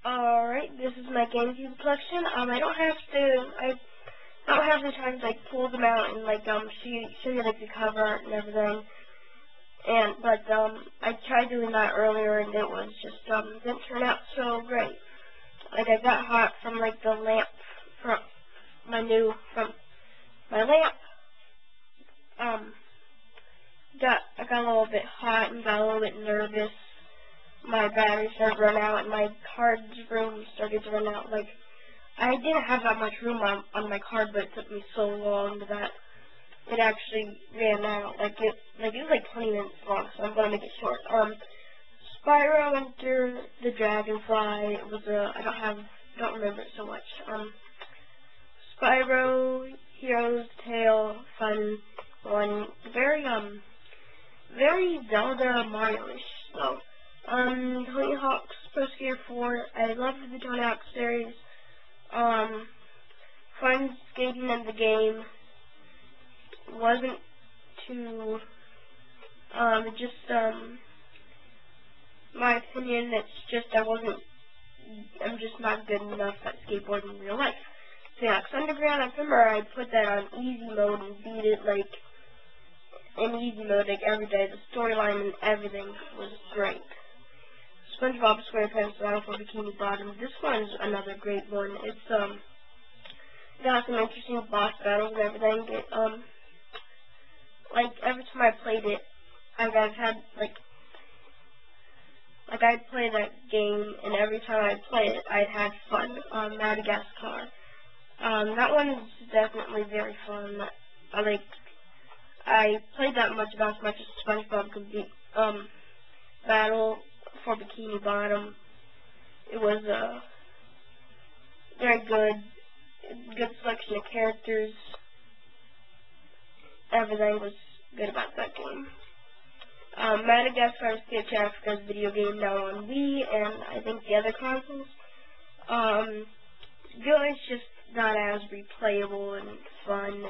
Alright, this is my Gamecube collection. I don't have the time to like pull them out and like show you like the cover art and everything. But I tried doing that earlier and it was just didn't turn out so great. Like I got hot from like the lamp from my lamp. I got a little bit hot and got a little bit nervous. My battery started to run out and my card's room started to run out. Like, I didn't have that much room on my card, but it took me so long that it actually ran out. It was like 20 minutes long, so I'm gonna make it short. Spyro Enter the Dragonfly. It was I don't remember it so much. Spyro Hero's Tale, fun one. Very Zelda Mario-ish, though. Tony Hawk's Pro Skater 4. I love the Tony Hawk series. Fun skating in the game. Wasn't too, my opinion, I'm just not good enough at skateboarding in real life. Tony Hawk's Underground, I remember I put that on easy mode and beat it, in easy mode, every day. The storyline and everything was great. SpongeBob SquarePants Battle for Bikini Bottom. This one's another great one. It's got some interesting boss battles and everything. Every time I played it, I'd play that game, and every time I play it, I'd have fun. Madagascar. That one's definitely very fun. I played that much about as much as SpongeBob could beat Battle for Bikini Bottom. It was very good selection of characters. Everything was good about that game. Madagascar Escape to Africa's video game now on Wii and I think the other consoles. It's just not as replayable and fun.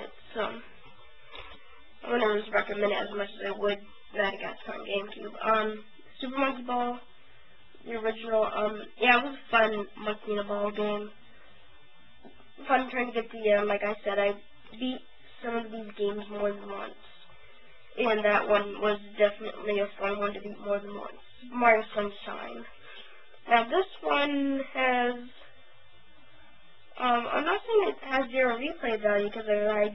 I wouldn't just recommend it as much as I would Madagascar on GameCube. Super Monkey Ball, the original, yeah, it was a fun monkey in a ball game. Fun trying to get like I said, I beat some of these games more than once. And that one was definitely a fun one to beat more than once. Super Mario Sunshine. Now this one has, I'm not saying it has zero replay value, because if I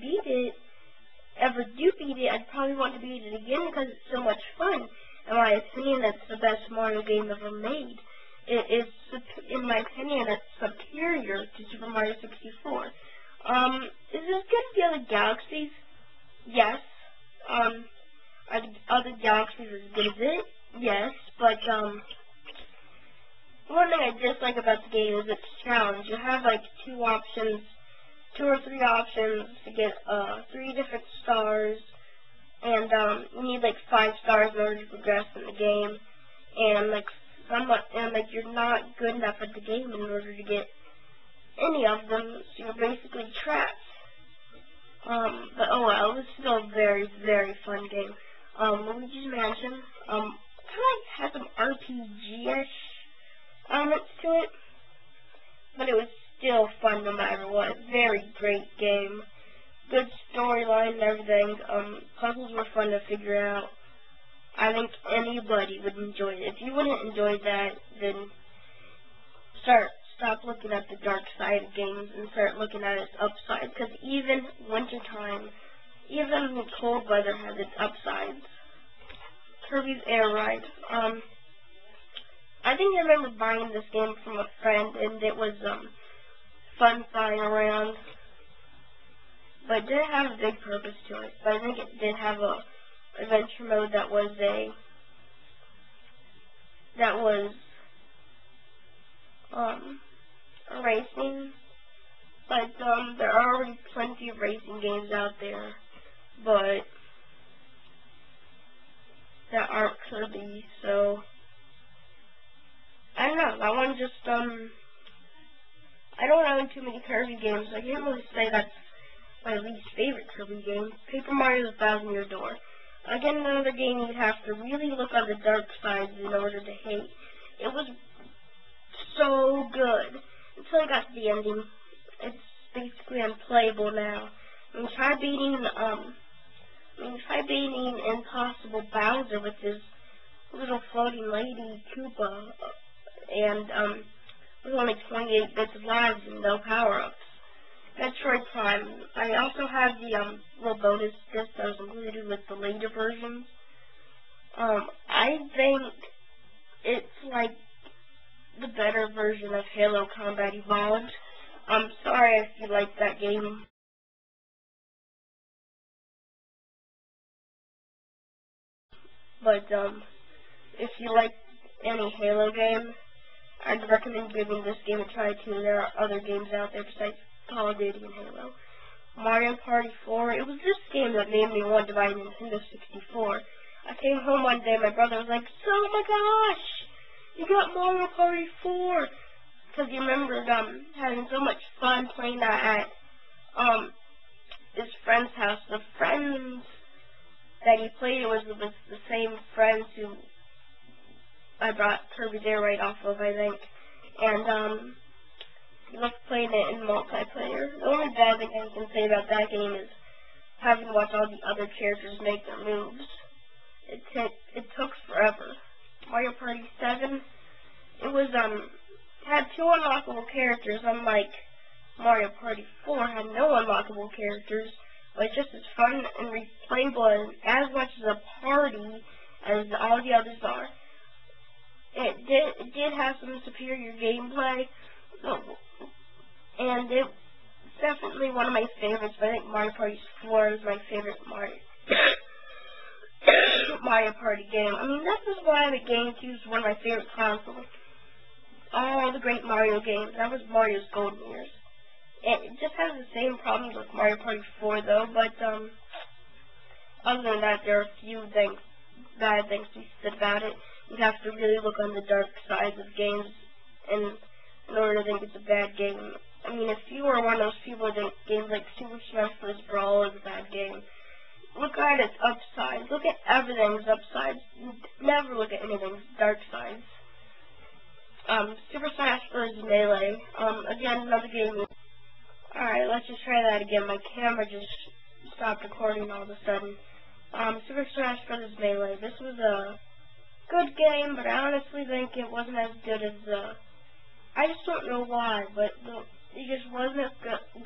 ever do beat it, I'd probably want to beat it again because it's so much fun. In my opinion, that's the best Mario game ever made. It is, in my opinion, it's superior to Super Mario 64. Is this good for the other galaxies? Yes. Are the other galaxies as good as it? Yes, but, one thing I dislike about the game is its challenge. You have, two or three options to get, 3 different stars. And, you need, 5 stars in order to progress in the game. And, you're not good enough at the game in order to get any of them, so you're basically trapped. But, oh well, it was still a very, very fun game. Luigi's Mansion, kind of had some RPG-ish elements to it. But it was still fun no matter what. Very great game. Good storyline and everything. Puzzles were fun to figure out. I think anybody would enjoy it. If you wouldn't enjoy that, then stop looking at the dark side of games and start looking at its upside. Because even wintertime, even cold weather has its upsides. Kirby's Air Ride. I think I remember buying this game from a friend, and it was fun flying around. But it didn't have a big purpose to it. But I think it did have a adventure mode that was racing. But there are already plenty of racing games out there, but that aren't Kirby. So I don't know. That one just I don't own too many Kirby games. So I can't really say that's my least favorite Kirby game. Paper Mario's Thousand Year Door. Again, another game you'd have to really look on the dark sides in order to hate. It was so good until I got to the ending. It's basically unplayable now. Try beating Impossible Bowser with his little floating lady Koopa, and with only 28 bits of lives and no power-ups. Metroid Prime. I also have the little bonus disc that was included with the later versions. I think it's like the better version of Halo Combat Evolved. I'm sorry if you like that game. But if you like any Halo game, I'd recommend giving this game a try too. There are other games out there besides Call of Duty and Halo. Mario Party 4. It was this game that made me want to buy a Nintendo 64. I came home one day, my brother was like, "Oh my gosh, you got Mario Party 4!" Because he remembered having so much fun playing that at his friend's house. The friends that he played it with was the same friends who I brought Kirby's Air Raid off of, I think. And he loved playing it in multiplayer. The only bad thing I can say about that game is having to watch all the other characters make their moves. It took forever. Mario Party 7, it was had 2 unlockable characters, unlike Mario Party 4 had no unlockable characters, but it's just as fun and replayable as much as a party as all the others are. It did have some superior gameplay, and it's definitely one of my favorites, but I think Mario Party 4 is my favorite Mario Party game. I mean, this is why the Gamecube is one of my favorite consoles. All the great Mario games. That was Mario's golden years. It just has the same problems with Mario Party 4, though, but other than that, there are a few bad things to be said about it. You have to really look on the dark sides of games in order to think it's a bad game. I mean, if you are one of those people that think games like Super Smash Bros. Brawl is a bad game, look at its upsides. Look at everything's upsides. Never look at anything's dark sides. Super Smash Bros. Melee. Again, another game. Alright, let's just try that again. My camera just stopped recording all of a sudden. Super Smash Bros. Melee. This was a good game, but I honestly think it wasn't as good as I just don't know why, but it just wasn't as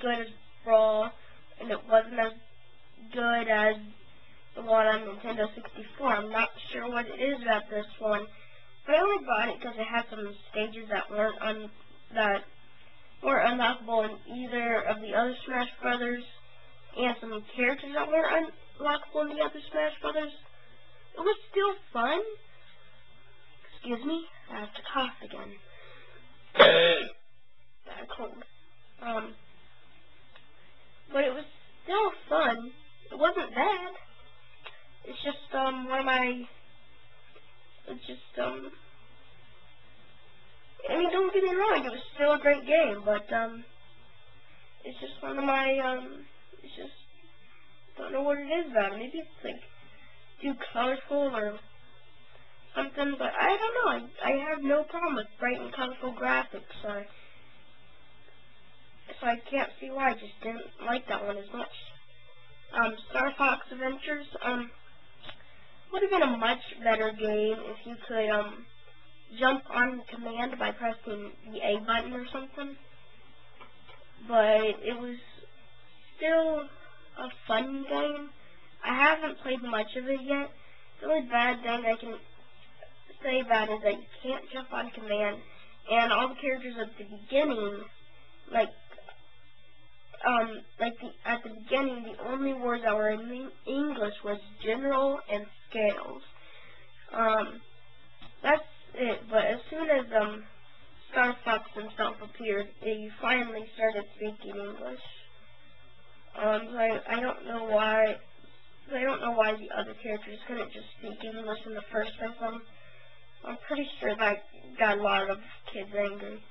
good as Brawl, and it wasn't as good as the one on Nintendo 64. I'm not sure what it is about this one, but I only bought it because it had some stages that weren't unlockable in either of the other Smash Brothers, and some characters that weren't unlockable in the other Smash Brothers. It was still fun. Excuse me, I have to cough again. Got a cold. But it was still fun. It wasn't bad. It's just I mean, don't get me wrong, it was still a great game, but it's just one of my it's just don't know what it is about it. Maybe it's like too colorful or something, but I don't know. I have no problem with bright and colorful graphics, so I can't see why I just didn't like that one as much. Star Fox Adventures would have been a much better game if you could jump on command by pressing the A button or something. But it was still a fun game. I haven't played much of it yet. The only bad thing I can say about it is that you can't jump on command, and all the characters at the beginning, at the beginning, the only words that were in English was general and scales. That's it. But as soon as Star Fox himself appeared, he finally started speaking English. I don't know why. I don't know why the other characters couldn't just speak English in the first place. I'm pretty sure that got a lot of kids angry.